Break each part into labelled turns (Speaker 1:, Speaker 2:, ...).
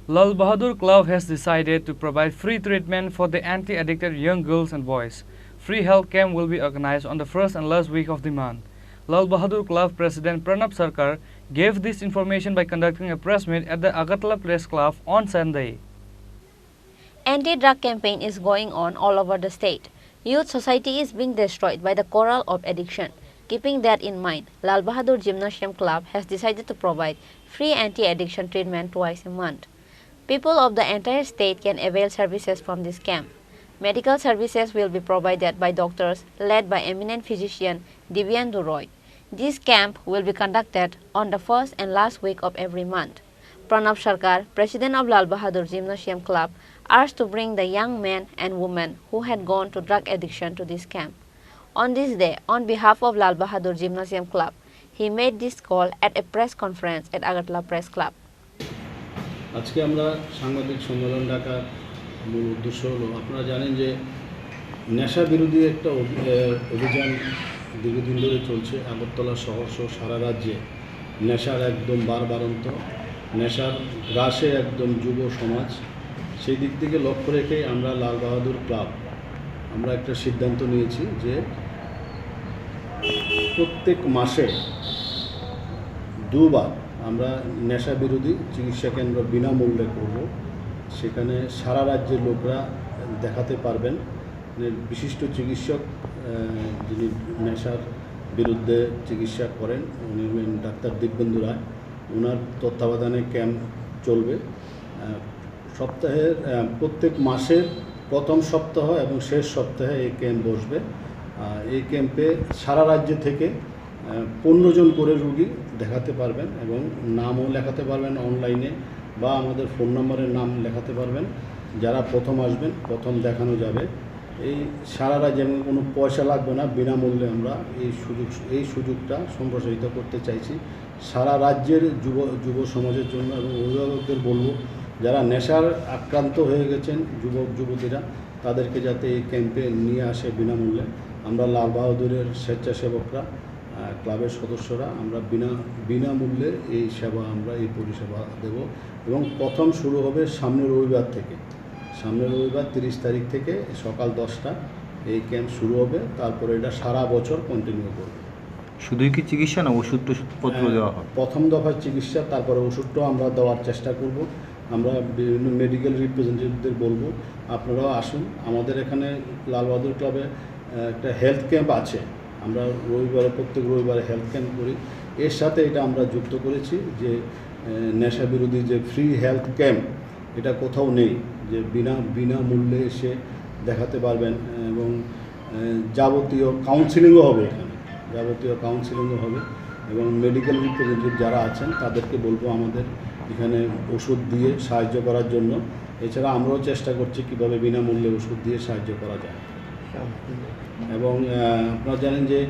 Speaker 1: Lal Bahadur Club has decided to provide free treatment for the anti-addicted young girls and boys. Free health camp will be organized on the first and last week of the month. Lal Bahadur Club President Pranab Sarkar gave this information by conducting a press meet at the Agartala Press Club on Sunday.
Speaker 2: Anti-drug campaign is going on all over the state. Youth society is being destroyed by the coral of addiction. Keeping that in mind, Lal Bahadur Gymnasium Club has decided to provide free anti-addiction treatment twice a month. People of the entire state can avail services from this camp. Medical services will be provided by doctors led by eminent physician Divyandu Roy. This camp will be conducted on the first and last week of every month. Pranab Sarkar, president of Lal Bahadur Gymnasium Club, urged to bring the young men and women who had gone to drug addiction to this camp. On this day, on behalf of Lal Bahadur Gymnasium Club, he made this call at a press conference at Agartala Press Club.
Speaker 3: আজকে আমরা সাংবাদিক সম্মেলন ডাকার মূল উদ্দেশ্য হলো আপনারা জানেন যে নেশা বিরোধী একটা অভিযান দীর্ঘদিন ধরে চলছে আগরতলা শহর সহ সারা রাজ্যে নেশার একদম বারবারন্ত নেশার গ্রাসে একদম যুব সমাজ সেই দিক থেকে লক্ষ্য রেখে আমরা লাল বাহাদুর ক্লাব আমরা একটা সিদ্ধান্ত নিয়েছি যে প্রত্যেক মাসে দুবার আমরা নেশা বিরোধী চিকিৎসা কেন্দ্র বিনামূল্যে করব সেখানে সারা রাজ্যের লোকরা দেখাতে পারবেন বিশিষ্ট চিকিৎসক যিনি নেশার বিরুদ্ধে চিকিৎসা করেন উনি ডাক্তার দিব্যেন্দু রায় ওনার তত্ত্বাবধানে ক্যাম্প চলবে সপ্তাহের প্রত্যেক মাসের প্রথম সপ্তাহ এবং শেষ সপ্তাহে এই ক্যাম্প বসবে এই ক্যাম্পে সারা রাজ্য থেকে 15 জন করে রোগী দেখাতে পারবেন এবং নামও লেখাতে পারবেন অনলাইনে বা আমাদের ফোন নম্বরের নাম লেখাতে পারবেন যারা প্রথম আসবেন প্রথম দেখানো যাবে এই সারা রাজ্যে কোনো পয়সা লাগবে না বিনামূল্যে আমরা এই সুযোগটা সম্প্রসারিত করতে চাইছি সারা রাজ্যের যুব সমাজের জন্য এবং অভিভাবকদের বলবো যারা নেশার আক্রান্ত হয়ে গেছেন যুবক যুবতীরা তাদেরকে যাতে এই ক্যাম্পে নিয়ে আসে বিনামূল্যে আমরা লাল বাহাদুরের স্বেচ্ছাসেবকরা ক্লাবের সদস্যরা আমরা বিনামূল্যে এই সেবা আমরা এই পরিষেবা দেব এবং প্রথম শুরু হবে সামনের রবিবার থেকে সামনের রবিবার 30 তারিখ থেকে সকাল 10টা এই ক্যাম্প শুরু হবে তারপরে এটা সারা বছর কন্টিনিউ করবে
Speaker 4: শুধুই কি চিকিৎসা না ওষুধপত্র দেওয়া হয়
Speaker 3: প্রথম দফার চিকিৎসা তারপরে ওষুধটাও আমরা দেওয়ার চেষ্টা করব আমরা বিভিন্ন মেডিকেল রিপ্রেজেন্টেটিভদের বলবো আপনারাও আসুন আমাদের এখানে লাল বাহাদুর ক্লাবে একটা হেলথ ক্যাম্প আছে আমরা প্রত্যেক রবিবারে হেলথ ক্যাম্প করি এর সাথে এটা আমরা যুক্ত করেছি যে নেশা বিরোধী যে ফ্রি হেলথ ক্যাম্প এটা কোথাও নেই যে বিনামূল্যে এসে দেখাতে পারবেন এবং যাবতীয় কাউন্সিলিংও হবে এখানে যাবতীয় কাউন্সিলিংও হবে এবং মেডিকেল রিপ্রেজেন্টেটিভ যারা আছেন তাদেরকে বলবো আমাদের এখানে ওষুধ দিয়ে সাহায্য করার জন্য এছাড়া আমরাও চেষ্টা করছি কীভাবে বিনামূল্যে ওষুধ দিয়ে সাহায্য করা যায় এবং আপনারা জানেন যে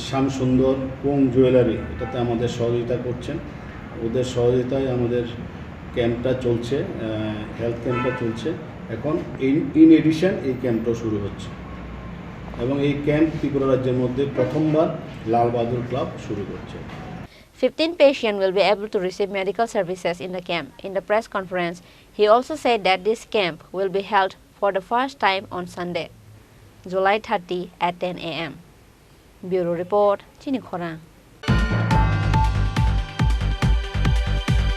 Speaker 3: শ্যাম সুন্দর কোং জুয়েলারি এটাতে আমাদের সহযোগিতা করছেন ওদের সহযোগিতায় আমাদের ক্যাম্পটা চলছে হেলথ ক্যাম্পটা চলছে এখন ইন এডিশন এই ক্যাম্পটা শুরু হচ্ছে এবং এই ক্যাম্প ত্রিপুরা রাজ্যের মধ্যে প্রথমবার লাল বাহাদুর ক্লাব শুরু করছে
Speaker 2: 15 patients will be able to receive medical services in the camp. In the press conference, he also said that this camp will be held for the first time on Sunday, July 30 at 10 a.m. Bureau Report, Chini Khorang.